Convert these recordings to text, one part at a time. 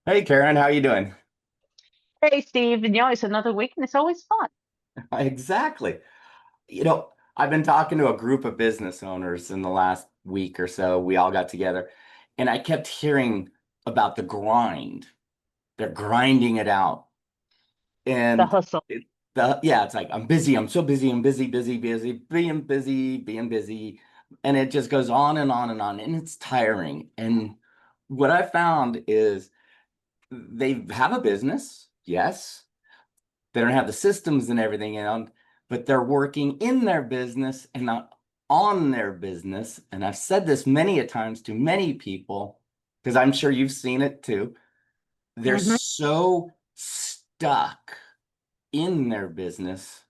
Hey Karen, how you doing? Hey, Steve, and it's another week and it's always fun. Exactly. You know, I've been talking to a group of business owners in the last week or so. We all got together, and I kept hearing about the grind. They're grinding it out. The And hustle. it's like I'm busy, I'm so busy, I'm busy, busy, busy, being busy, being busy. And it just goes on and on and on, and it's tiring. And what I found is they have a business, yes. They don't have the systems and everything in, but they're working in their business and not on their business. And I've said this many a times to many people, because I'm sure you've seen it too. They're Hmm. so stuck in their business,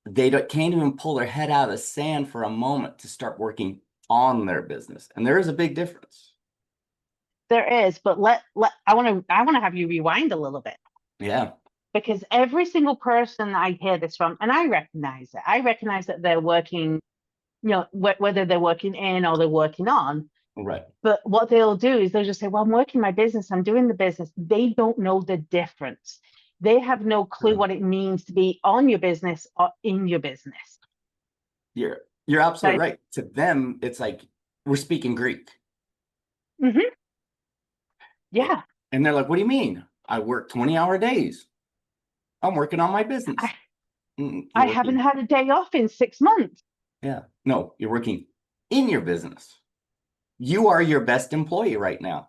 they can't even pull their head out of the sand for a moment to start working on their business. And there is a big difference. There is, but let I want to have you rewind a little bit Yeah, because every single person I hear this from, and I recognize it. I recognize that they're working, whether they're working in or they're working on. right. But what they'll do is they'll just say, "Well, I'm working my business. I'm doing the business." They don't know the difference. They have no clue True. what it means to be on your business or in your business. You're absolutely Like, right. To them, it's like we're speaking Greek. mhm, yeah, And they're like, what do you mean? I work 20-hour days. I'm working on my business. I You're I haven't working. had a day off in 6 months. Yeah. No, you're working in your business. You are your best employee right now.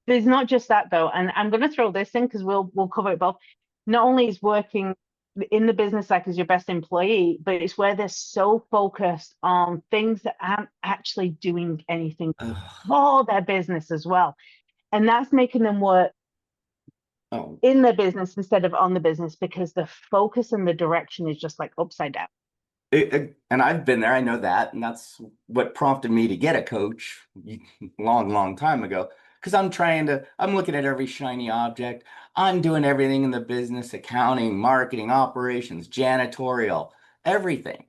There's not just that though, and I'm going to throw this in because we'll cover it both. Not only is working in the business like as your best employee, but it's where they're so focused on things that aren't actually doing anything Ugh. for their business as well, and that's making them work Oh, in their business instead of on the business because the focus and the direction is just like upside down. and I've been there. I know that. And that's what prompted me to get a coach long, long time ago. Because I'm looking at every shiny object. I'm doing everything in the business, accounting, marketing, operations, janitorial, everything.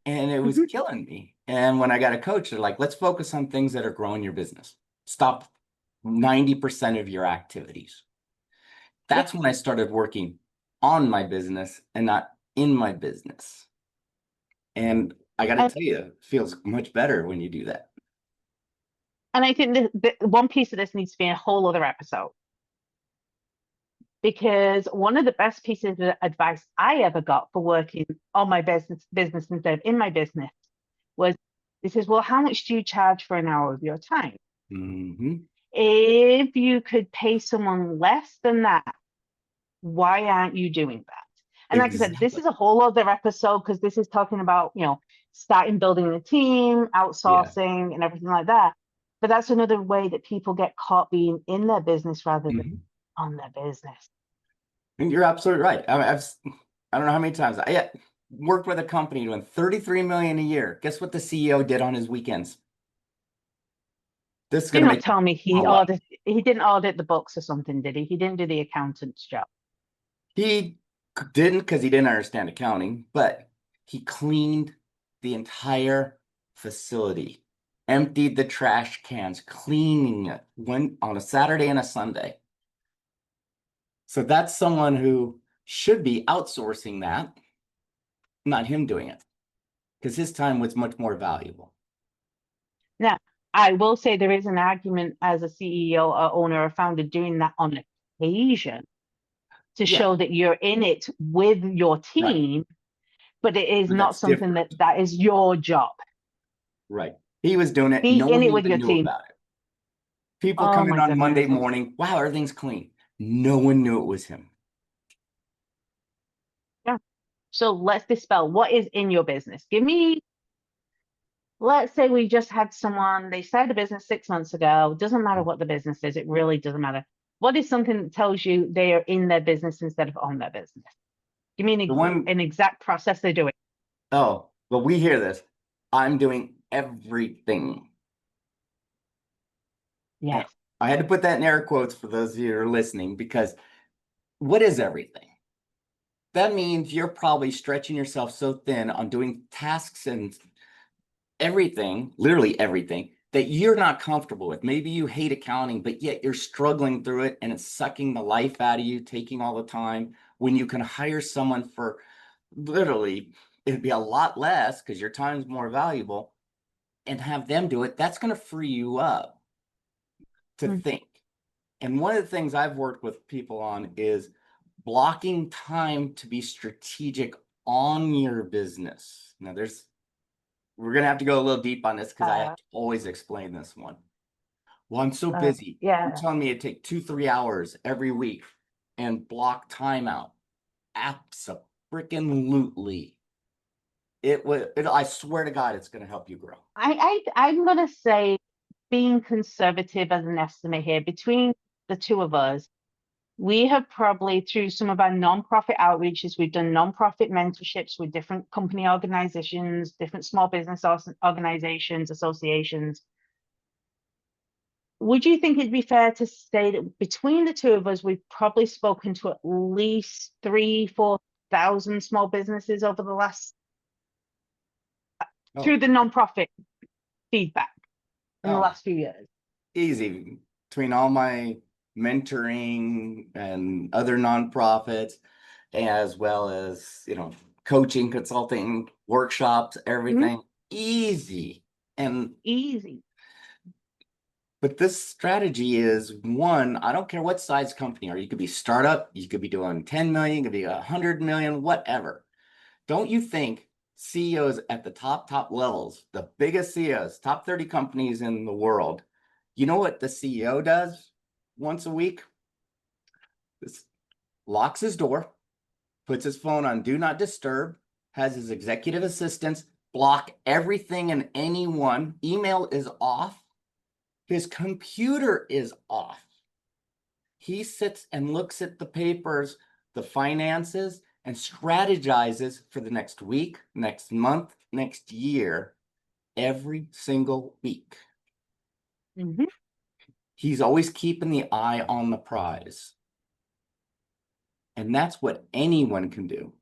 And it was Mhm. killing me. And when I got a coach, they're like, let's focus on things that are growing your business. Stop 90% of your activities. Yeah, That's when I started working on my business and not in my business. And I got to and tell you, it feels much better when you do that. and I think the one piece of this needs to be a whole other episode because one of the best pieces of advice I ever got for working on my business instead of in my business was this is, well, how much do you charge for an hour of your time? Hmm. If you could pay someone less than that, why aren't you doing that? And like I said, this Exactly. is a whole other episode because this is talking about, starting building a team, Yeah. outsourcing, and everything like that. But that's another way that people get caught being in their business rather than Mhm. on their business. And you're absolutely right. I don't know how many times worked with a company doing 33 million a year. Guess what the CEO did on his weekends? This is going Do to not make you tell me blow up. he didn't audit the books or something, did he? He didn't do the accountant's job. He didn't because he didn't understand accounting, but he cleaned the entire facility, emptied the trash cans, cleaning it went on a Saturday and a Sunday. So that's someone who should be outsourcing that, not him doing it, because his time was much more valuable. Now, I will say there is an argument as a CEO or owner or founder doing that on occasion to Yeah, show that you're in it with your right. team, but it is But not that's something different. that is your job. Right. He was doing it. Be No in one it with even your knew team. about it. People Oh come in my on Monday goodness. morning. Wow, everything's clean. No one knew it was him. Yeah. So let's dispel what is in your business. Let's say we just had someone, they started a business 6 months ago. Doesn't matter what the business is, it really doesn't matter. What is something that tells you they are in their business instead of on their business? Give me The one, an exact process they're doing. oh, well, we hear this. I'm doing everything. And Yes. I had to put that in air quotes for those of you who are listening because what is everything? That means you're probably stretching yourself so thin on doing tasks and everything, literally everything, that you're not comfortable with. Maybe you hate accounting, but yet you're struggling through it and it's sucking the life out of you, taking all the time. When you can hire someone for literally, it'd be a lot less because your time's more valuable and have them do it, that's going to free you up to Mm. think. And one of the things I've worked with people on is blocking time to be strategic on your business. Now, we're going to have to go a little deep on this because I have Uh, to always explain this one. Well, I'm so busy. You're yeah. telling me to take 2, 3 hours every week and block time out. Absolutely. I swear to God, it's going to help you grow. I'm gonna say, being conservative as an estimate here, between the two of us, we have probably, through some of our nonprofit outreaches, we've done nonprofit mentorships with different company organizations, different small business organizations, associations. Would you think it'd be fair to say that between the two of us, we've probably spoken to at least 3, 4 thousand small businesses over the last, Oh, through the nonprofit feedback in the oh, last few years? easy. Between all my mentoring and other nonprofits, as well as, coaching, consulting, workshops, Mhm. everything, easy. And Easy. but this strategy is one, I don't care what size company are. You could be startup, you could be doing 10 million, you could be 100 million, whatever. Don't you think CEOs at the top levels, the biggest CEOs, top 30 companies in the world, you know what the CEO does once a week? This locks his door, puts his phone on do not disturb, has his executive assistants block everything and anyone. Email is off. His computer is off. He sits and looks at the papers, the finances, and strategizes for the next week, next month, next year, every single week. Mhm. He's always keeping the eye on the prize. And that's what anyone can do.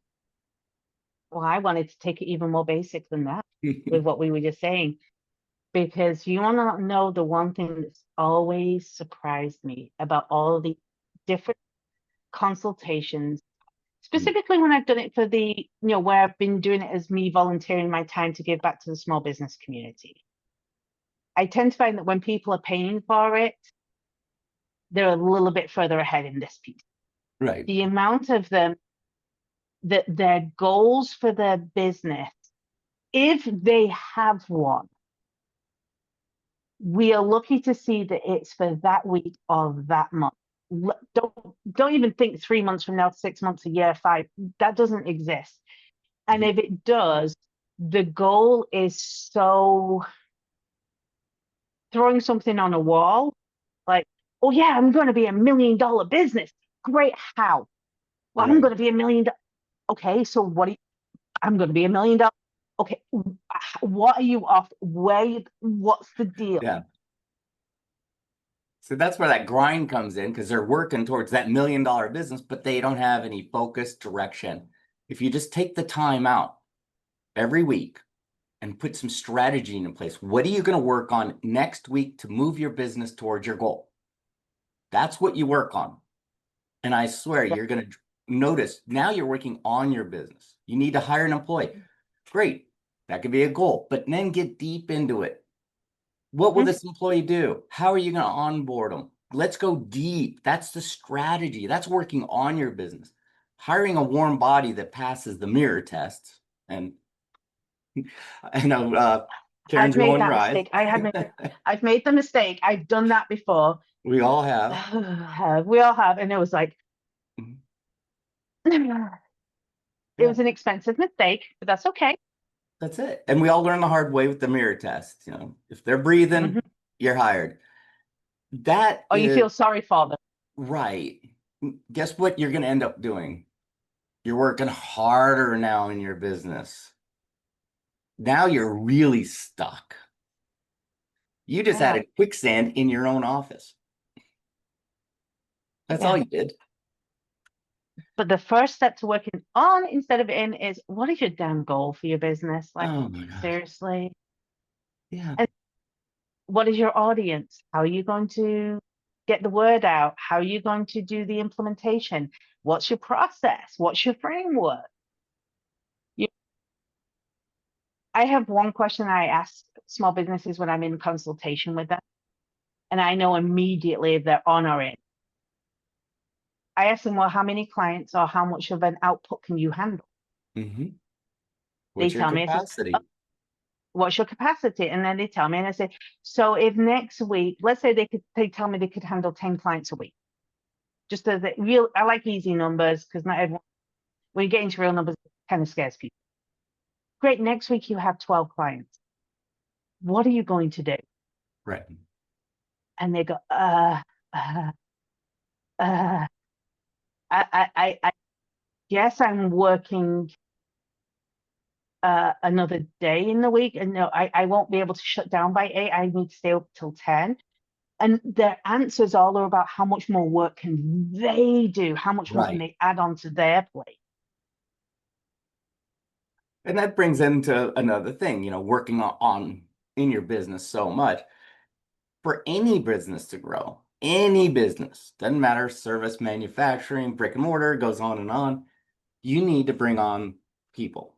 Well, I wanted to take it even more basic than that with what we were just saying, because you want to know the one thing that's always surprised me about all the different consultations, specifically when I've done it for where I've been doing it as me volunteering my time to give back to the small business community. I tend to find that when people are paying for it, they're a little bit further ahead in this piece. Right. The amount of them that their goals for their business, if they have one, we are lucky to see that it's for that week or that month. Don't even think 3 months from now, 6 months, a year, five. That doesn't exist. And if it does, the goal is so throwing something on a wall, like, oh yeah, I'm going to be $1 million business. Great, how? Well, I'm Right. going to be $1 million. Okay, so I'm going to be $1 million. Okay, what are you off? What's the deal? Yeah. So that's where that grind comes in because they're working towards that $1 million business, but they don't have any focused direction. If you just take the time out every week and put some strategy into place, what are you going to work on next week to move your business towards your goal? That's what you work on. And I swear Yeah. you're going to notice now you're working on your business. You need to hire an employee. Great. That could be a goal, but then get deep into it. What will Mhm. this employee do? How are you going to onboard them? Let's go deep. That's the strategy. That's working on your business. Hiring a warm body that passes the mirror tests. And I know I've Karen's made rolling that her eyes. mistake. I've made the mistake. I've done that before. We all have. We all have, and it was like Mhm. it Yeah, was an expensive mistake, but that's okay. that's it. And we all learn the hard way with the mirror test. If they're breathing, Mhm. you're hired. That Or you is feel sorry for them. right. Guess what you're going to end up doing? You're working harder now in your business. Now you're really stuck. You just Yeah, added quicksand in your own office. That's all yeah. you did. But the first step to working on instead of in is, what is your damn goal for your business? Like, Oh my gosh. seriously. Yeah. And what is your audience? How are you going to get the word out? How are you going to do the implementation? What's your process? What's your framework? You, I have one question I ask small businesses when I'm in consultation with them, and I know immediately if they're on or in. I ask them, well, how many clients or how much of an output can you handle? Mm-hmm. They What's your tell me, I says, capacity? what's your capacity? And then they tell me, and I say, so if next week, let's say they tell me they could handle 10 clients a week. Just as a real, I like easy numbers because not everyone, when you get into real numbers, it kind of scares people. Great, next week you have 12 clients. What are you going to do? Right. And they go, uh, I guess I'm working another day in the week, and no, I won't be able to shut down by 8. I need to stay up till 10. And their answers all are about how much more work can they do, how much more can Right. they add on to their plate. And that brings into another thing, working on in your business so much. For any business to grow, any business, doesn't matter, service, manufacturing, brick and mortar, goes on, you need to bring on people.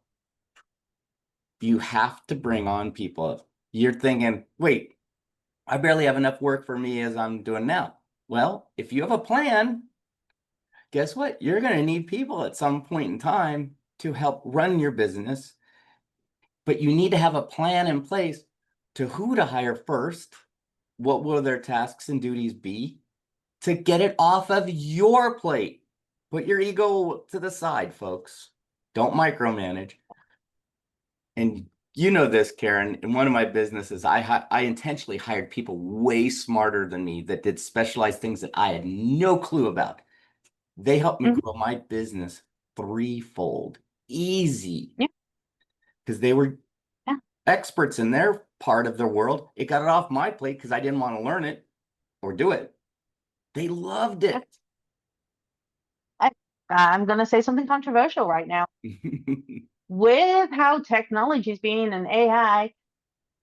You have to bring on people. You're thinking, wait, I barely have enough work for me as I'm doing now. Well, if you have a plan, guess what? You're going to need people at some point in time to help run your business, but you need to have a plan in place to who to hire first. What will their tasks and duties be to get it off of your plate? Put your ego to the side, folks. Don't micromanage. And you know this, Karen. In one of my businesses, I intentionally hired people way smarter than me that did specialized things that I had no clue about. They helped me Mhm. grow my business threefold, easy, Yeah, because they were yeah, experts in their part of the world. It got it off my plate because I didn't want to learn it or do it. They loved yeah. it. I, I'm going to say something controversial right now. With how technology is being and AI,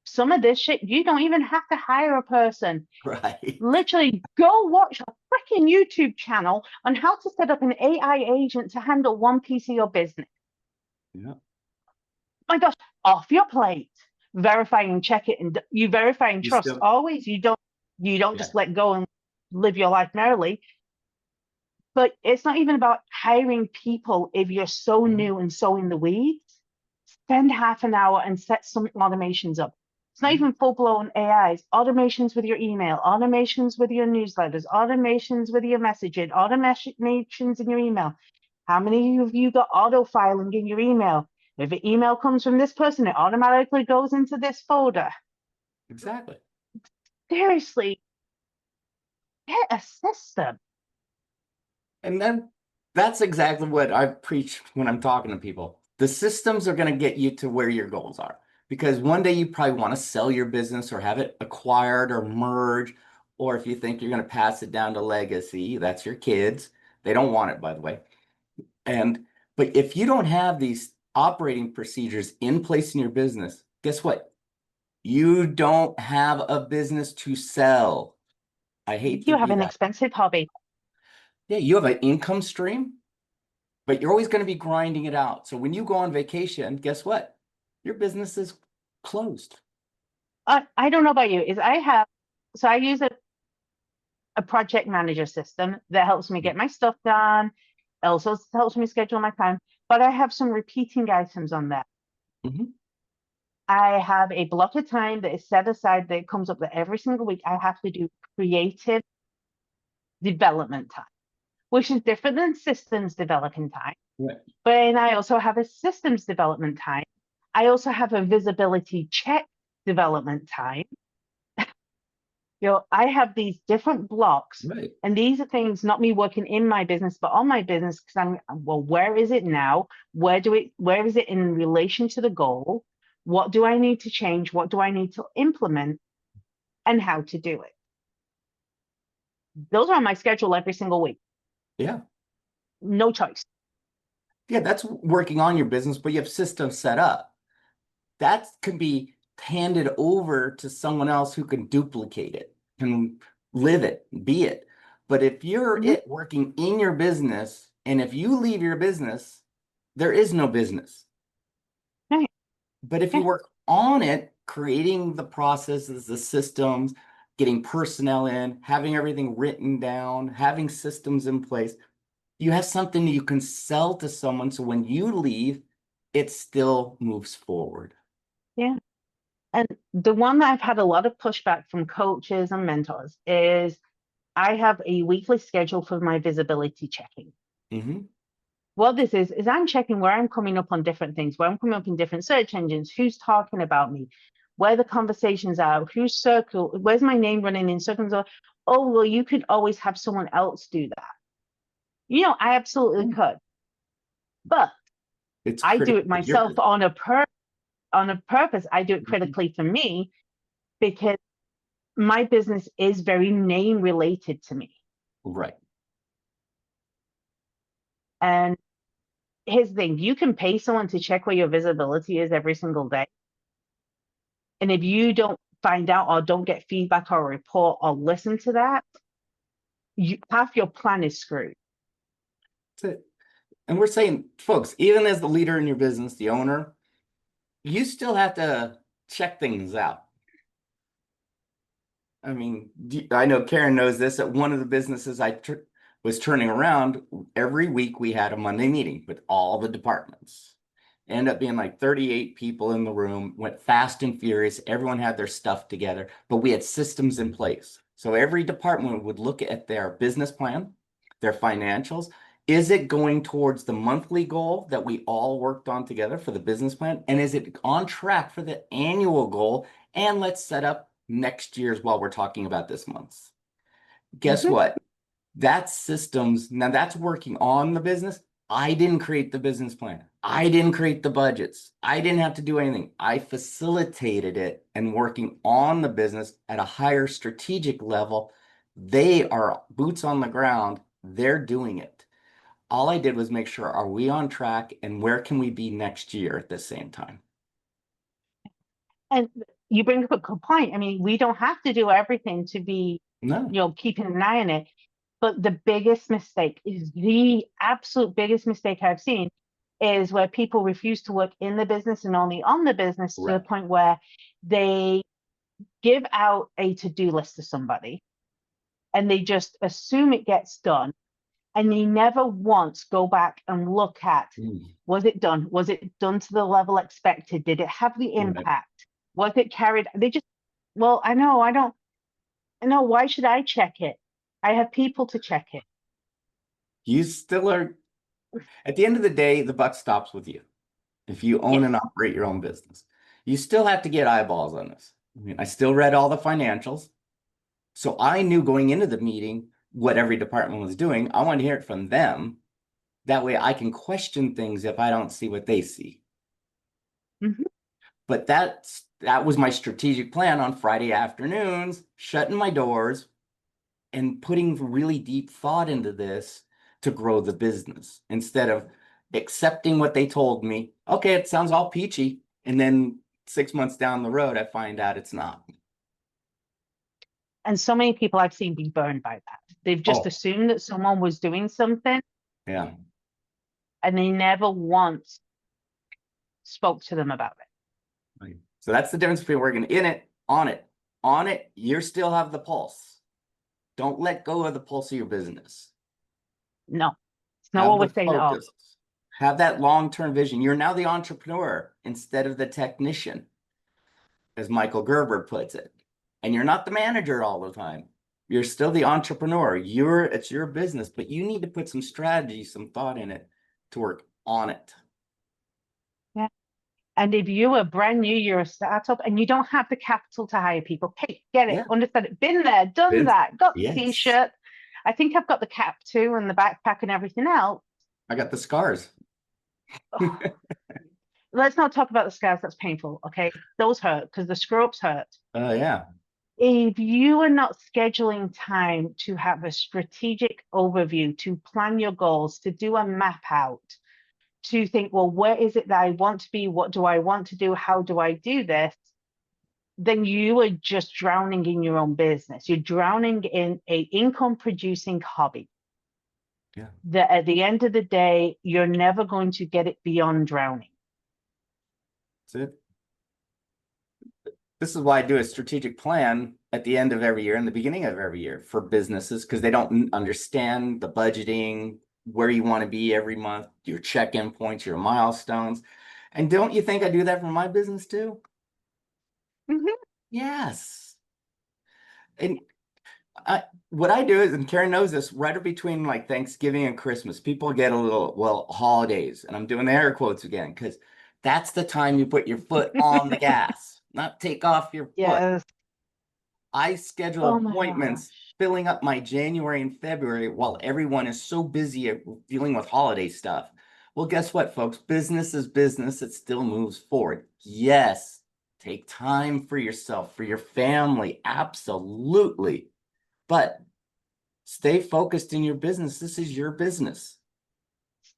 some of this shit, you don't even have to hire a person. Right. Literally, go watch a freaking YouTube channel on how to set up an AI agent to handle one piece of your business. Yeah. My gosh, off your plate. Verify and check it, and you verify and You trust still, always. You don't yeah. just let go and live your life merrily. But it's not even about hiring people if you're so Mhm. new and so in the weeds. Spend half an hour and set some automations up. It's not Yeah. even full blown AIs. Automations with your email, automations with your newsletters, automations with your messaging, automations in your email. How many of you got auto filing in your email? If an email comes from this person, it automatically goes into this folder. Exactly. Seriously, get a system. And then that's exactly what I preach when I'm talking to people. The systems are going to get you to where your goals are. Because one day you probably want to sell your business or have it acquired or merge. Or if you think you're going to pass it down to legacy, that's your kids. They don't want it, by the way. And but if you don't have these operating procedures in place in your business, guess what? You don't have a business to sell. I hate to You have be an that. expensive hobby. Yeah, you have an income stream, but you're always going to be grinding it out. So when you go on vacation, guess what? Your business is closed. I don't know about you, is I use a project manager system that helps me get my stuff done. It also helps me schedule my time, but I have some repeating items on that. Mhm. I have a block of time that is set aside that comes up that every single week I have to do creative development time, which is different than systems developing time. Right. But and I also have a systems development time. I also have a visibility check development time. I have these different blocks, Right. and these are things not me working in my business, but on my business because well, where is it now? Where is it in relation to the goal? What do I need to change? What do I need to implement? And how to do it. Those are on my schedule every single week. Yeah. No choice. Yeah, that's working on your business, but you have systems set up. That can be hand it over to someone else who can duplicate it, can live it, be it. But if you're Mhm. it working in your business, and if you leave your business, there is no business. Right. But if you Yeah. work on it, creating the processes, the systems, getting personnel in, having everything written down, having systems in place, you have something you can sell to someone. So when you leave, it still moves forward. Yeah. And the one that I've had a lot of pushback from coaches and mentors is I have a weekly schedule for my visibility checking. Hmm. What this is I'm checking where I'm coming up on different things, where I'm coming up in different search engines, who's talking about me, where the conversations are, who's circle, where's my name running in circles. Oh, well, you could always have someone else do that. I absolutely could, but It's I do it critical to your myself business. on a purpose. I do it Mhm. critically for me because my business is very name related to me. Right. And here's the thing, you can pay someone to check where your visibility is every single day. And if you don't find out or don't get feedback or report or listen to that, half your plan is screwed. That's it. And we're saying, folks, even as the leader in your business, the owner, you still have to check things out. I mean, I know Karen knows this. At one of the businesses was turning around, every week we had a Monday meeting with all the departments. Ended up being like 38 people in the room, went fast and furious. Everyone had their stuff together, but we had systems in place. So every department would look at their business plan, their financials. Is it going towards the monthly goal that we all worked on together for the business plan? And is it on track for the annual goal? And let's set up next year's while we're talking about this month's. Guess Mhm. what? That's systems. Now that's working on the business. I didn't create the business plan. I didn't create the budgets. I didn't have to do anything. I facilitated it and working on the business at a higher strategic level. They are boots on the ground. They're doing it. All I did was make sure, are we on track and where can we be next year at the same time? And you bring up a good point. I mean, we don't have to do everything to be, No, keeping an eye on it. But the biggest mistake is the absolute biggest mistake I've seen is where people refuse to work in the business and only on the business to the right. point where they give out a to-do list to somebody and they just assume it gets done and they never once go back and look at, Mm, was it done? Was it done to the level expected? Did it have the right. impact? Was it carried? They just, well, I know. Why should I check it? I have people to check it. You still are, at the end of the day, the buck stops with you. If you own and Yes. operate your own business, you still have to get eyeballs on this. I mean, I still read all the financials. So I knew going into the meeting what every department was doing. I wanted to hear it from them. That way I can question things if I don't see what they see. Mhm. But that was my strategic plan on Friday afternoons, shutting my doors and putting really deep thought into this to grow the business instead of accepting what they told me. Okay, it sounds all peachy. And then 6 months down the road, I find out it's not. And so many people I've seen be burned by that. They've just Oh, assumed that someone was doing something yeah. and they never once spoke to them about it. Right. So that's the difference between working in it, on it. On it, you still have the pulse. Don't let go of the pulse of your business. No, it's not Have what the we're saying. Oh, focus. Have that long-term vision. You're now the entrepreneur instead of the technician, as Michael Gerber puts it. And you're not the manager all the time. You're still the entrepreneur. It's your business, but you need to put some strategy, some thought in it to work on it. yeah. And if you are brand new, you're a startup and you don't have the capital to hire people, hey, get it, Yeah. understand it, been there, done that, got the Yes. t-shirt. I think I've got the cap too and the backpack and everything else. I got the scars. Let's not talk about the scars. That's painful. Okay. Those hurt because the screw ups hurt. Oh, yeah. If you are not scheduling time to have a strategic overview, to plan your goals, to do a map out, to think, well, where is it that I want to be? What do I want to do? How do I do this? then you are just drowning in your own business. You're drowning in a income producing hobby Yeah. that at the end of the day, you're never going to get it beyond drowning. That's it. This is why I do a strategic plan at the end of every year and the beginning of every year for businesses, because they don't understand the budgeting, where you want to be every month, your check-in points, your milestones. And don't you think I do that for my business too? Mhm. Yes. And what I do is, and Karen knows this, right between like Thanksgiving and Christmas, people get a little, well, holidays, and I'm doing the air quotes again, because that's the time you put your foot on the gas, not take off your foot. Yes. I schedule Oh my appointments gosh. filling up my January and February while everyone is so busy dealing with holiday stuff. Well, guess what, folks? Business is business. It still moves forward. Yes, take time for yourself, for your family. Absolutely. But stay focused in your business. This is your business.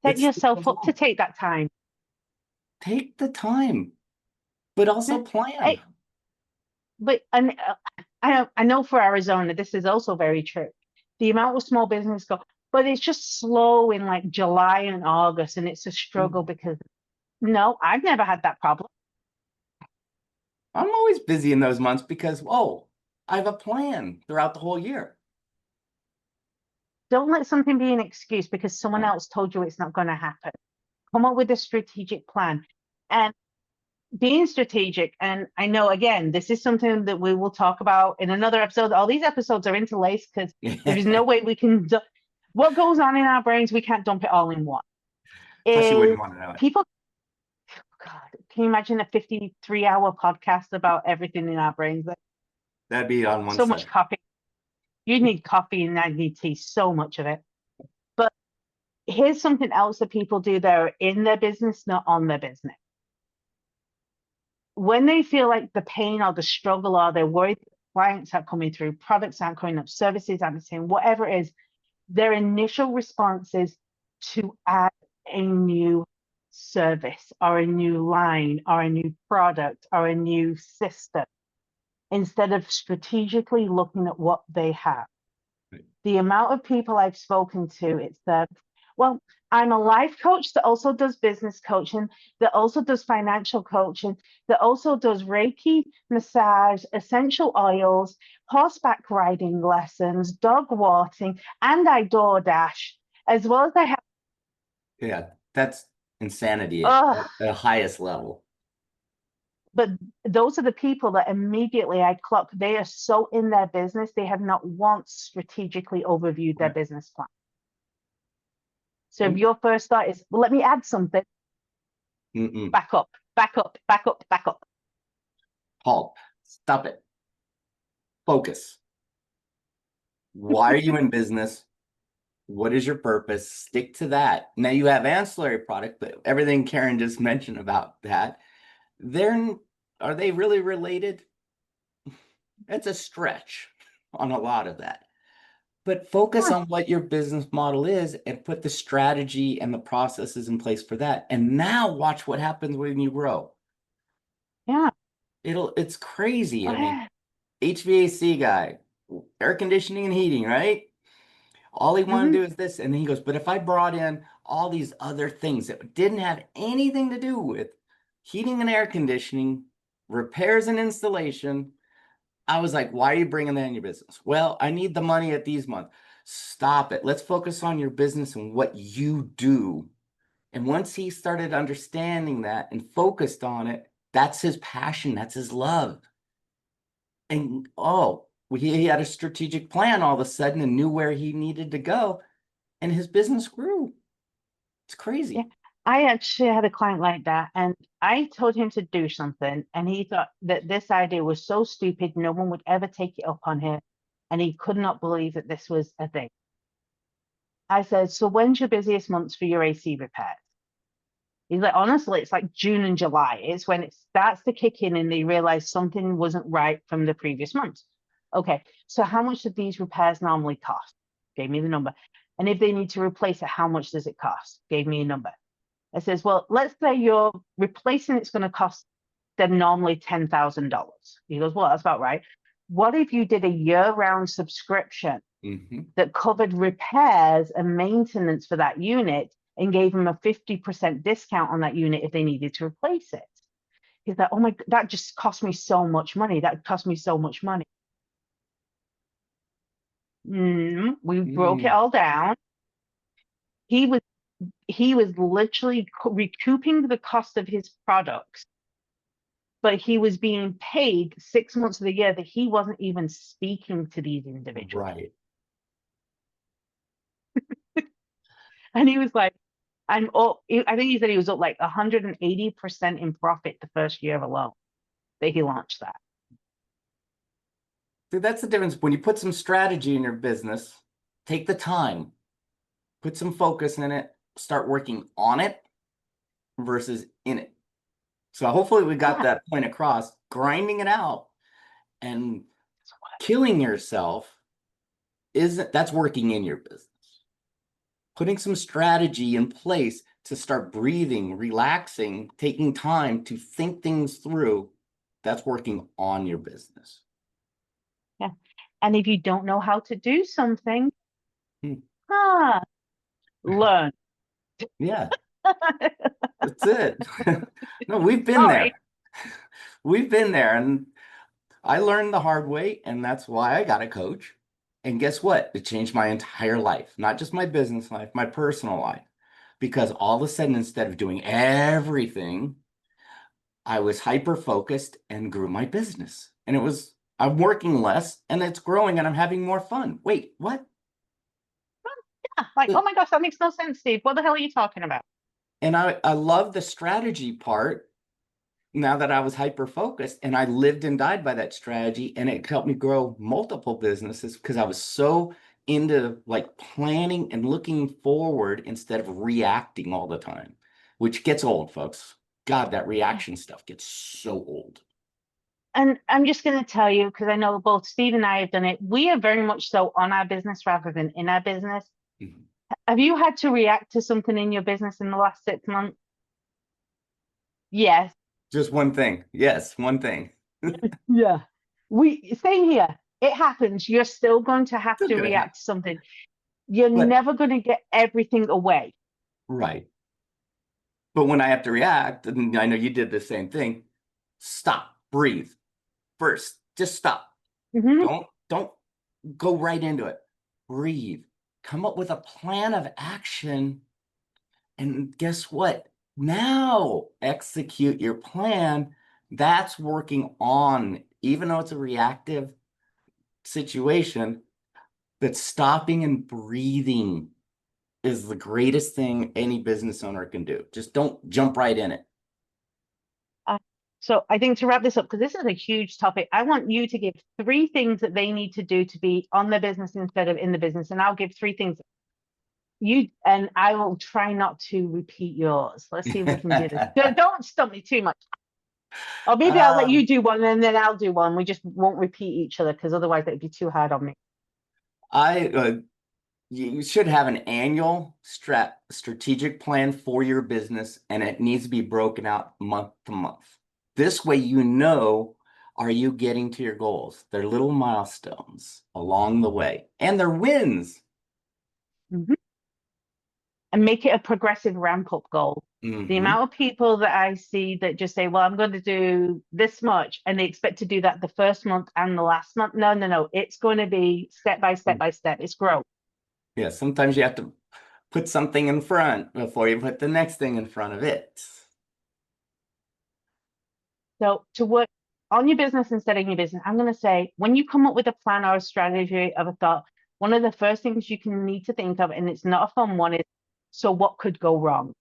Set It still yourself goes up to on. take that time. Take the time, but also plan. Hey, but and I know for Arizona, this is also very true. The amount of small business go, but it's just slow in like July and August, and it's a struggle because no, I've never had that problem. I'm always busy in those months because, oh, I have a plan throughout the whole year. Don't let something be an excuse because someone else told you it's not going to happen. Come up with a strategic plan. And being strategic, and I know again, this is something that we will talk about in another episode. All these episodes are interlaced because there is no way we can what goes on in our brains, we can't dump it all in one. Plus, you Is wouldn't want to know it. people, God, can you imagine a 53-hour podcast about everything in our brains? Like, That'd be on one so much side. coffee. You need coffee and I need tea, so much of it. But here's something else that people do. They're in their business, not on their business. When they feel like the pain or the struggle or they're worried clients are coming through, products aren't coming up, services aren't the same, whatever it is, their initial response is to add a new service or a new line or a new product or a new system instead of strategically looking at what they have. The amount of people I've spoken to, it's that, well, I'm a life coach that also does business coaching, that also does financial coaching, that also does Reiki, massage, essential oils, horseback riding lessons, dog walking, and I DoorDash, as well as I have, Yeah, that's insanity at oh, the highest level. but those are the people that immediately I clock. They are so in their business, they have not once strategically overviewed their Right. business plan. So if And your first thought is, well, let me add something, mm-mm. back up, back up, back up, back up. Halt. Stop it. Focus. Why are you in business? What is your purpose? Stick to that. Now you have ancillary product, but everything Karen just mentioned about that, they're are they really related? It's a stretch on a lot of that. But focus Yeah, on what your business model is and put the strategy and the processes in place for that. And now watch what happens when you grow. yeah. It's crazy. I mean, Ah, HVAC guy, air conditioning and heating, right? All he wanted to mhm. do is this. And then he goes, but if I brought in all these other things that didn't have anything to do with heating and air conditioning, repairs and installation, I was like, why are you bringing that in your business? Well, I need the money at these months. Stop it. Let's focus on your business and what you do. And once he started understanding that and focused on it, that's his passion, that's his love. And oh, he had a strategic plan all of a sudden and knew where he needed to go, and his business grew. It's Yeah. crazy. I actually had a client like that, and I told him to do something, and he thought that this idea was so stupid, no one would ever take it up on him, and he could not believe that this was a thing. I said, so when's your busiest months for your AC repairs? He's like, honestly, it's like June and July. It's when it starts to kick in and they realize something wasn't right from the previous month. Okay, so how much do these repairs normally cost? Gave me the number. And if they need to replace it, how much does it cost? Gave me a number. I says, well, let's say you're replacing it's going to cost. they're normally $10,000. He goes, well, that's about right. What if you did a year-round subscription that covered repairs and maintenance for that unit and gave them a 50% discount on that unit if they needed to replace it? He's like, oh my, that just cost me so much money. That cost me so much money. We broke it all down. He was literally recouping the cost of his products, but he was being paid 6 months of the year that he wasn't even speaking to these individuals. Right. And he was like, I'm up. I think he said he was up like 180% in profit the first year alone that he launched that. See, that's the difference. When you put some strategy in your business, take the time, put some focus in it, start working on it versus in it. So hopefully we got that point across. Grinding it out and killing yourself that's working in your business. Putting some strategy in place to start breathing, relaxing, taking time to think things through, that's working on your business. Yeah. And if you don't know how to do something, learn. Yeah. That's it. No, we've been there. We've been there. And I learned the hard way. And that's why I got a coach. And guess what? It changed my entire life, not just my business life, my personal life. Because all of a sudden, instead of doing everything, I was hyper focused and grew my business. And I'm working less and it's growing and I'm having more fun. Wait, what? Yeah, like, oh my gosh, that makes no sense, Steve. What the hell are you talking about? And I love the strategy part now that I was hyper focused and I lived and died by that strategy. And it helped me grow multiple businesses because I was so into like planning and looking forward instead of reacting all the time, which gets old, folks. God, that reaction stuff gets so old. And I'm just going to tell you, because I know both Steve and I have done it, we are very much so on our business rather than in our business. Have you had to react to something in your business in the last 6 months? Yes. Just one thing. Yes, one thing. Yeah. Same here. It happens. You're still going to have to react to something. You're never going to get everything away. Right. But when I have to react, and I know you did the same thing, stop, breathe. First, just stop. Don't go right into it. Breathe. Come up with a plan of action. And guess what? Now execute your plan. That's working on, even though it's a reactive situation, that stopping and breathing is the greatest thing any business owner can do. Just don't jump right in it. So I think to wrap this up, because this is a huge topic, I want you to give 3 things that they need to do to be on the business instead of in the business. And I'll give 3 things. And I will try not to repeat yours. Let's see if we can do this. Don't stump me too much. Or maybe I'll let you do one and then I'll do one. We just won't repeat each other because otherwise it'd be too hard on me. You should have an annual strategic plan for your business, and it needs to be broken out month to month. This way, are you getting to your goals? They're little milestones along the way, and they're wins. And make it a progressive ramp-up goal. The amount of people that I see that just say, well, I'm going to do this much, and they expect to do that the first month and the last month. No. It's going to be step by step by step. It's growth. Yeah, sometimes you have to put something in front before you put the next thing in front of it. So to work on your business instead of your business, I'm going to say, when you come up with a plan or a strategy of a thought, one of the first things you can need to think of, and it's not a fun one, is, so what could go wrong?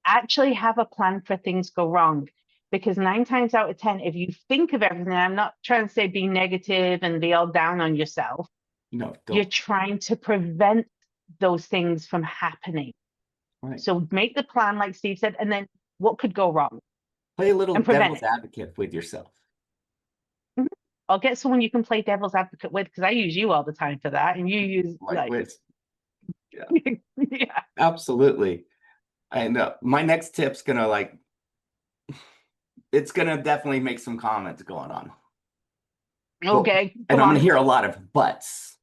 Actually have a plan for things go wrong. Because 9 times out of 10, if you think of everything, I'm not trying to say be negative and be all down on yourself. No, don't. You're trying to prevent those things from happening. Right. So make the plan, like Steve said, and then what could go wrong? Play a little devil's advocate with yourself. I'll get someone you can play devil's advocate with, because I use you all the time for that, and you use yeah. Absolutely. And my next tip's gonna it's gonna definitely make some comments going on. But, Okay, and come I'm gonna on. hear a lot of buts.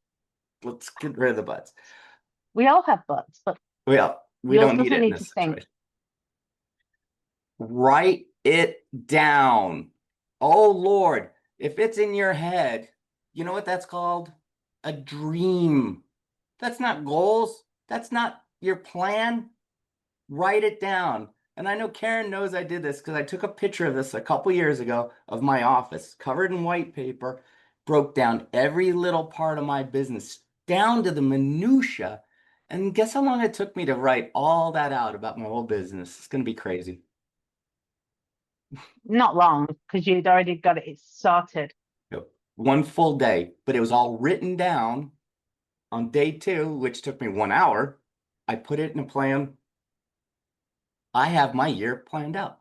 Let's get rid of the buts. We all have butts, but Well, we yours don't need doesn't it in need to this stink. situation. Write it down. Oh Lord, if it's in your head, you know what that's called? A dream. That's not goals. That's not your plan. Write it down. And I know Karen knows I did this because I took a picture of this a couple years ago of my office covered in white paper, broke down every little part of my business down to the minutia. And guess how long it took me to write all that out about my whole business? It's going to be crazy. Not long, because you'd already got it sorted. Yep. One full day, but it was all written down on day two, which took me 1 hour. I put it in a plan. I have my year planned out,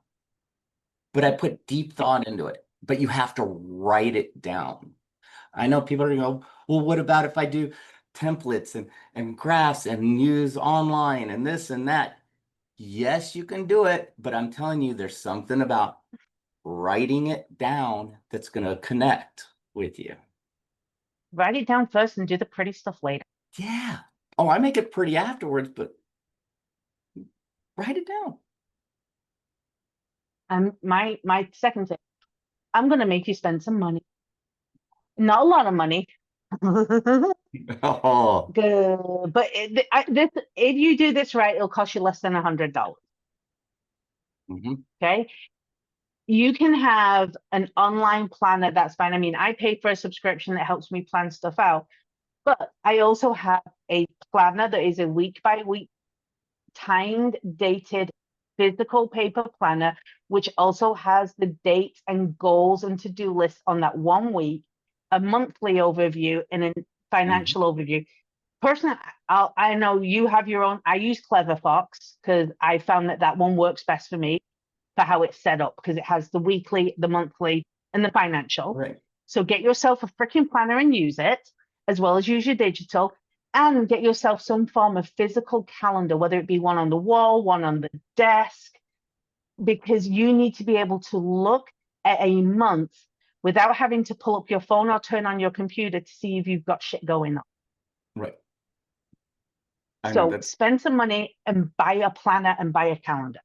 but I put deep thought into it. But you have to write it down. I know people are going to go, well, what about if I do templates and graphs and use online and this and that? Yes, you can do it, but I'm telling you, there's something about writing it down that's going to connect with you. Write it down first and do the pretty stuff later. Yeah. Oh, I make it pretty afterwards, but write it down. And my second thing, I'm gonna make you spend some money. Not a lot of money. Oh, Good. But this, if you do this right, it'll cost you less than $100. mhm. Okay. You can have an online planner, that's fine. I mean, I pay for a subscription that helps me plan stuff out, but I also have a planner that is a week by week timed, dated, physical paper planner, which also has the dates and goals and to-do lists on that 1 week, a monthly overview, and a Mhm. financial overview. Personally, I know you have your own. I use Clever Fox because I found that that one works best for me for how it's set up because it has the weekly, the monthly, and the financial. Right. So get yourself a freaking planner and use it, as well as use your digital, and get yourself some form of physical calendar, whether it be one on the wall, one on the desk, because you need to be able to look at a month without having to pull up your phone or turn on your computer to see if you've got shit going on. Right. I know So that's, spend some money and buy a planner and buy a calendar.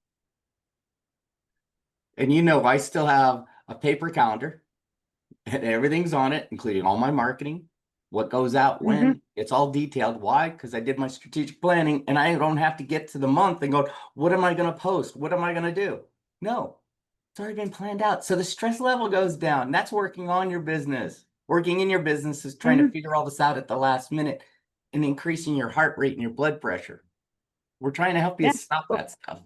and you know, I still have a paper calendar and everything's on it, including all my marketing, what goes out Mm-hmm. when. It's all detailed. Why? Because I did my strategic planning and I don't have to get to the month and go, what am I going to post? What am I going to do? No, it's already been planned out. So the stress level goes down. That's working on your business. Working in your business is trying to Mm-hmm. figure all this out at the last minute and increasing your heart rate and your blood pressure. We're trying to help you Yeah. stop Well, that stuff.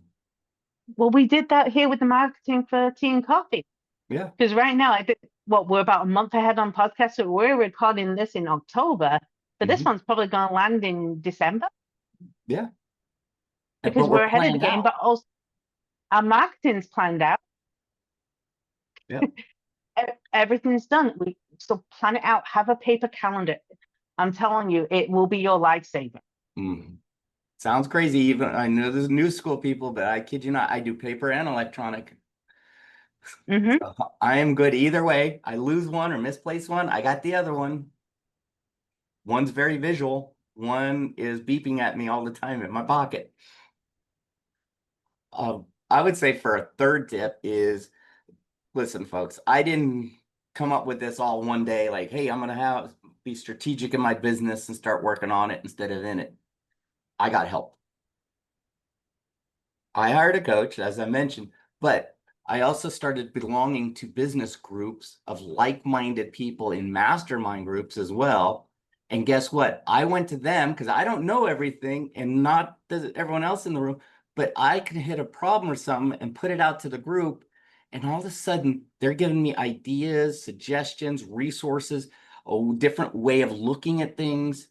well, we did that here with the marketing for tea and coffee. Yeah. Because right now, I think what we're about a month ahead on podcast, so we're recording this in October, but this Mhm. one's probably going to land in December Yeah. because But we're we're ahead of the planned game. out. But also, our marketing's planned out. Yeah. Everything's done. We so plan it out. Have a paper calendar. I'm telling you, it will be your lifesaver. Mm. Sounds crazy. Even I know there's new school people, but I kid you not, I do paper and electronic. Mm-hmm. So I am good either way. I lose one or misplace one, I got the other one. One's very visual. One is beeping at me all the time in my pocket. I would say for a third tip is listen, folks, I didn't come up with this all one day, like, hey, I'm gonna have be strategic in my business and start working on it instead of in it. I got help. I hired a coach, as I mentioned, but I also started belonging to business groups of like-minded people in mastermind groups as well. And guess what? I went to them because I don't know everything and not does everyone else in the room, but I can hit a problem or something and put it out to the group. And all of a sudden, they're giving me ideas, suggestions, resources, a different way of looking at things.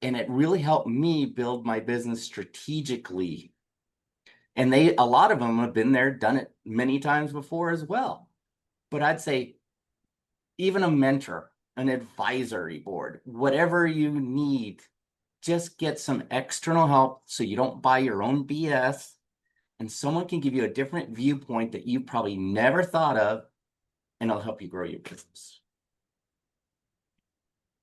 And it really helped me build my business strategically, and a lot of them have been there, done it many times before as well. But I'd say even a mentor, an advisory board, whatever you need, just get some external help so you don't buy your own BS and someone can give you a different viewpoint that you probably never thought of, and it'll help you grow your business.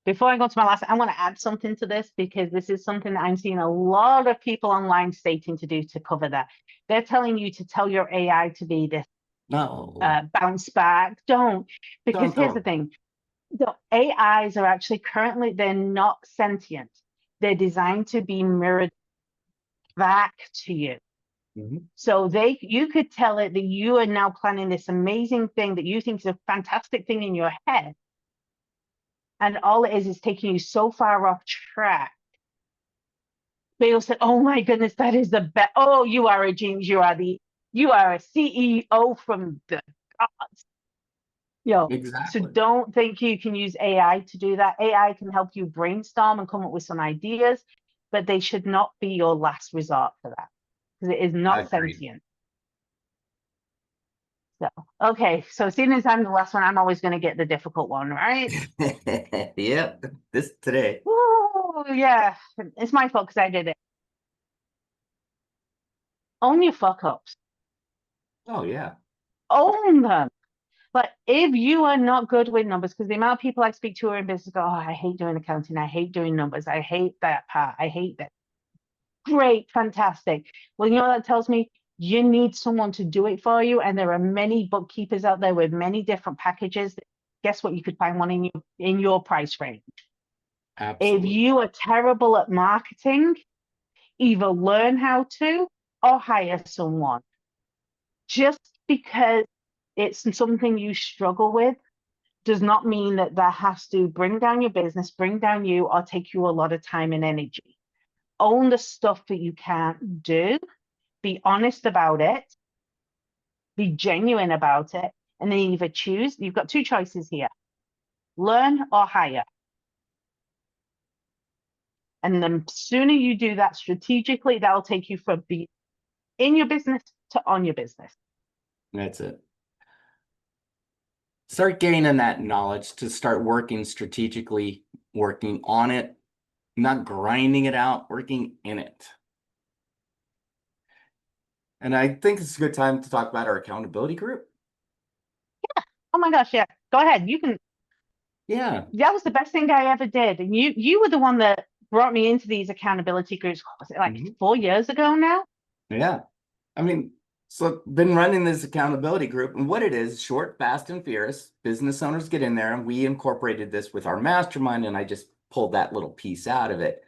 Before I go to my last, I want to add something to this because this is something that I'm seeing a lot of people online stating to do to cover that. They're telling you to tell your AI to be this No, bounce back. Don't, because here's the don't. thing. The AIs are actually currently, they're not sentient. They're designed to be mirrored back to you. Mhm. So you could tell it that you are now planning this amazing thing that you think is a fantastic thing in your head. And all it is taking you so far off track. They'll say, oh my goodness, that is the best. Oh, you are a genius. You are a CEO from the gods. So Exactly. don't think you can use AI to do that. AI can help you brainstorm and come up with some ideas, but they should not be your last resort for that because it is I not agree. sentient. So, okay. So seeing as I'm the last one, I'm always going to get the difficult one, right? Yep, this today. Ooh, yeah. It's my fault because I did it. Own your fuck ups. Oh yeah. Own them. But if you are not good with numbers, because the amount of people I speak to are in business go, oh, I hate doing accounting. I hate doing numbers. I hate that part. I hate that. Great, fantastic. Well, you know what that tells me? You need someone to do it for you. And there are many bookkeepers out there with many different packages. Guess what? You could find one in your price range. If Absolutely. you are terrible at marketing, either learn how to or hire someone. Just because it's something you struggle with does not mean that that has to bring down your business, bring down you, or take you a lot of time and energy. Own the stuff that you can't do, be honest about it, be genuine about it, and then either choose. You've got two choices here: learn or hire. And the sooner you do that strategically, that'll take you from being in your business to on your business. That's it. Start gaining that knowledge to start working strategically, working on it, not grinding it out, working in it. And I think it's a good time to talk about our accountability group. Oh my gosh, yeah. Go ahead. You can. Yeah. That was the best thing I ever did. And you were the one that brought me into these accountability groups. Was it like Mhm. 4 years ago now? Yeah. I mean, so been running this accountability group, and what it is, short, fast, and fierce. Business owners get in there, and we incorporated this with our mastermind, and I just pulled that little piece out of it.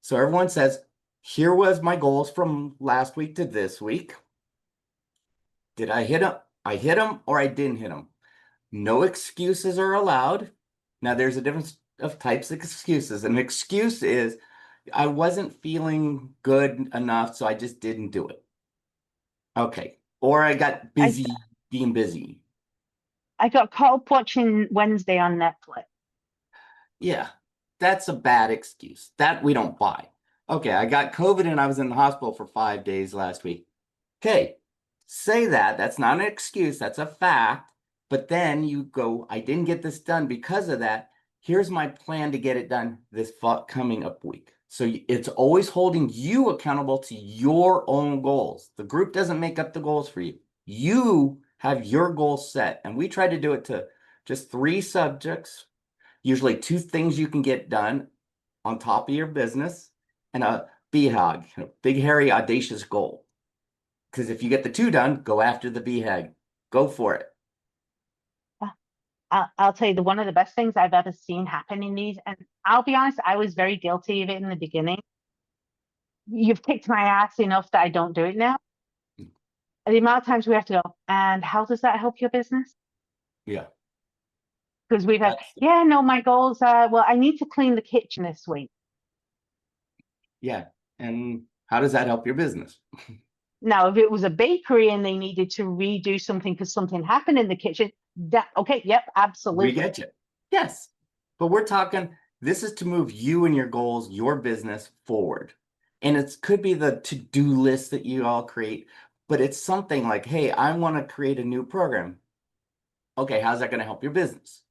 So everyone says, here was my goals from last week to this week. Did I hit them? I hit them or I didn't hit them. No excuses are allowed. Now, there's a difference of types of excuses. An excuse is I wasn't feeling good enough, so I just didn't do it. Okay. Or I got I busy being busy. I got caught up watching Wednesday on Netflix. Yeah, that's a bad excuse. That we don't buy. Okay, I got COVID and I was in the hospital for 5 days last week. Okay, say that. That's not an excuse. That's a fact. But then you go, I didn't get this done because of that. Here's my plan to get it done this coming up week. So it's always holding you accountable to your own goals. The group doesn't make up the goals for you. You have your goals set. And we try to do it to just 3 subjects, usually 2 things you can get done on top of your business, and a BHAG, big, hairy, audacious goal. Because if you get the 2 done, go after the BHAG. Go for it. I'll tell you, the one of the best things I've ever seen happen in these, and I'll be honest, I was very guilty of it in the beginning. You've kicked my ass enough that I don't do it now. And the amount of times we have to go, and how does that help your business? Yeah, Because we've had, that's yeah, no, my goals are, well, I need to clean the kitchen this week. yeah. And how does that help your business? Now, if it was a bakery and they needed to redo something because something happened in the kitchen, that okay, yep, We absolutely. get you. Yes. But we're talking, this is to move you and your goals, your business forward. And it could be the to-do list that you all create, but it's something like, hey, I want to create a new program. Okay, how's that going to help your business?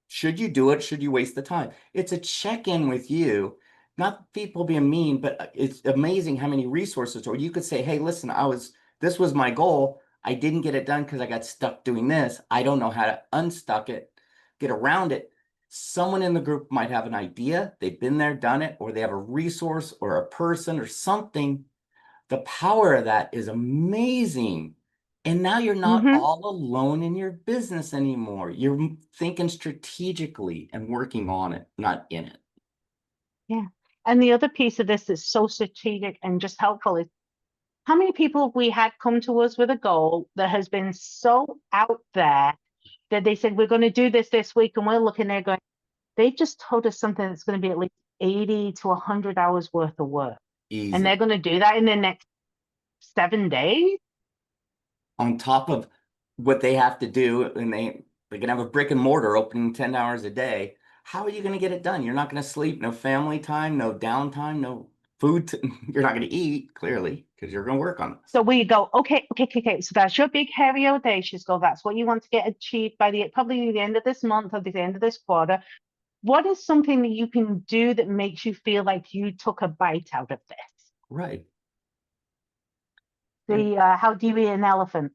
Should you do it? Should you waste the time? It's a check-in with you. not people being mean, but it's amazing how many resources, or you could say, hey, listen, this was my goal. I didn't get it done because I got stuck doing this. I don't know how to unstuck it, get around it. Someone in the group might have an idea. They've been there, done it, or they have a resource or a person or something. The power of that is amazing. And now you're not Hmm. all alone in your business anymore. You're thinking strategically and working on it, not in it. Yeah. And the other piece of this that's so strategic and just helpful is how many people have we had come to us with a goal that has been so out there that they said, we're going to do this week. And we're looking there going, they just told us something that's going to be at least 80 to 100 hours worth of work. And they're Easy. going to do that in the next 7 days. On top of what they have to do, and they can have a brick and mortar open 10 hours a day. How are you going to get it done? You're not going to sleep, no family time, no downtime, no food. You're not going to eat, clearly, because you're going to work on this. So we go, okay. So that's your big, hairy, audacious goal. That's what you want to get achieved by probably the end of this month or the end of this quarter. What is something that you can do that makes you feel like you took a bite out of this? Right. And The how do you eat an elephant?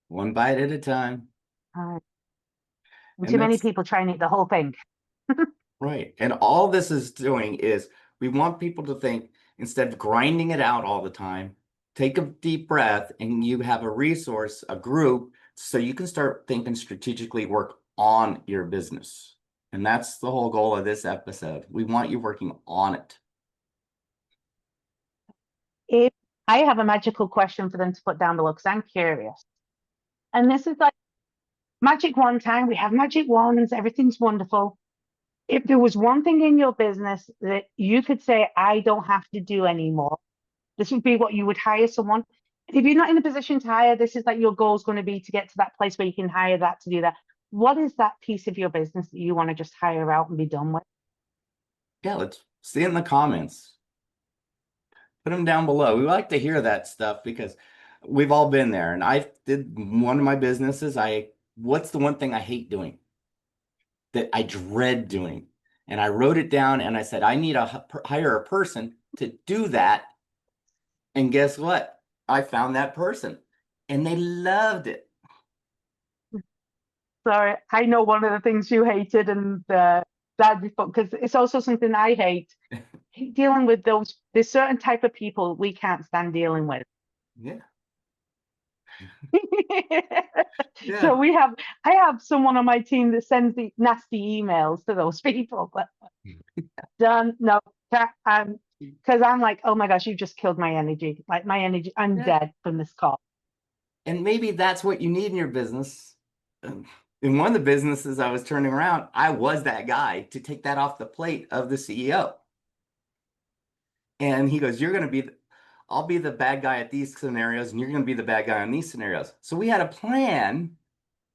one bite at a time. Uh, and And too many that's people try and eat the whole thing. right. And all this is doing is we want people to think instead of grinding it out all the time, take a deep breath and you have a resource, a group, so you can start thinking strategically, work on your business. And that's the whole goal of this episode. We want you working on it. If I have a magical question for them to put down below because I'm curious. And this is like magic wand time. We have magic wands, everything's wonderful. If there was one thing in your business that you could say, I don't have to do anymore, this would be what you would hire someone. If you're not in a position to hire, this is like your goal is going to be to get to that place where you can hire that to do that. What is that piece of your business that you want to just hire out and be done with? Yeah, let's see in the comments. Put them down below. We like to hear that stuff because we've all been there. And I did one of my businesses. What's the one thing I hate doing that I dread doing? And I wrote it down and I said, I need to hire a person to do that. And guess what? I found that person and they loved it. Sorry, I know one of the things you hated and that because it's also something I hate. Dealing with there's certain type of people we can't stand dealing with. Yeah. So Yeah. I have someone on my team that sends the nasty emails to those people, but done. No, because I'm like, oh my gosh, you just killed my energy. Like my energy, I'm Yeah. dead from this call. And maybe that's what you need in your business. In one of the businesses I was turning around, I was that guy to take that off the plate of the CEO. And he goes, I'll be the bad guy at these scenarios, and you're going to be the bad guy on these scenarios. So we had a plan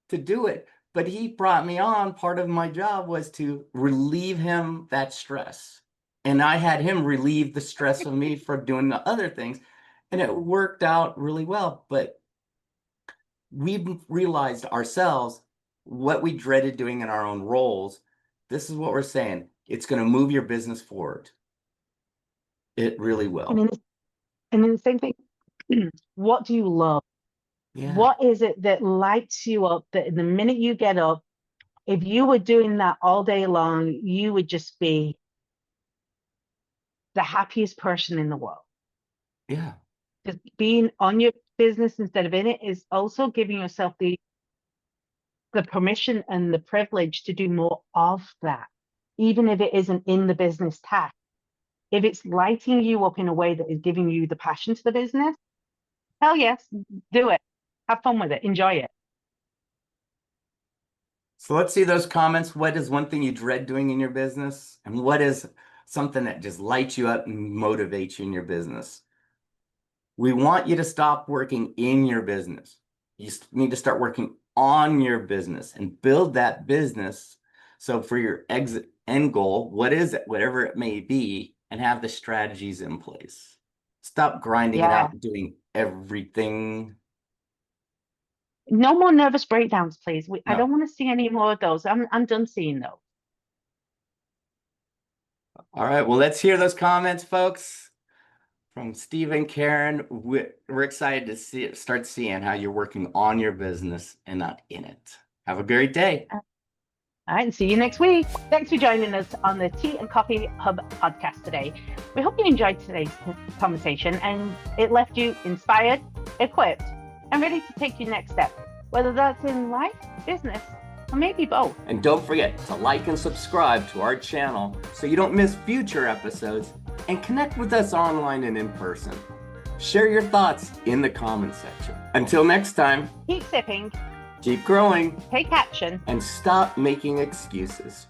to do it, but he brought me on. Part of my job was to relieve him that stress. And I had him relieve the stress of me for doing the other things. And it worked out really well. But we realized ourselves what we dreaded doing in our own roles. This is what we're saying. It's going to move your business forward. It really And will. then, and then the same thing. What do you love? Yeah. What is it that lights you up? That the minute you get up, if you were doing that all day long, you would just be the happiest person in the world. Yeah. Because being on your business instead of in it is also giving yourself the permission and the privilege to do more of that, even if it isn't in the business task. If it's lighting you up in a way that is giving you the passion to the business, hell yes, do it. Have fun with it. Enjoy it. So let's see those comments. What is one thing you dread doing in your business? And what is something that just lights you up and motivates you in your business? We want you to stop working in your business. You need to start working on your business and build that business. So for your exit end goal, what is it, whatever it may be, and have the strategies in place. Stop grinding it Yeah. out and doing everything. No more nervous breakdowns, please. I No. don't want to see any more of those. I'm done seeing those. All right, well, let's hear those comments, folks, from Steve and Karen. We're excited to start seeing how you're working on your business and not in it. Have a great day. All right, and see you next week. Thanks for joining us on the Tea and Coffee Hub podcast today. We hope you enjoyed today's conversation and it left you inspired, equipped, and ready to take your next step, whether that's in life, business, or maybe both. And don't forget to like and subscribe to our channel so you don't miss future episodes, and connect with us online and in person. Share your thoughts in the comments section. Until next time, Keep sipping, keep growing, take action, and stop making excuses.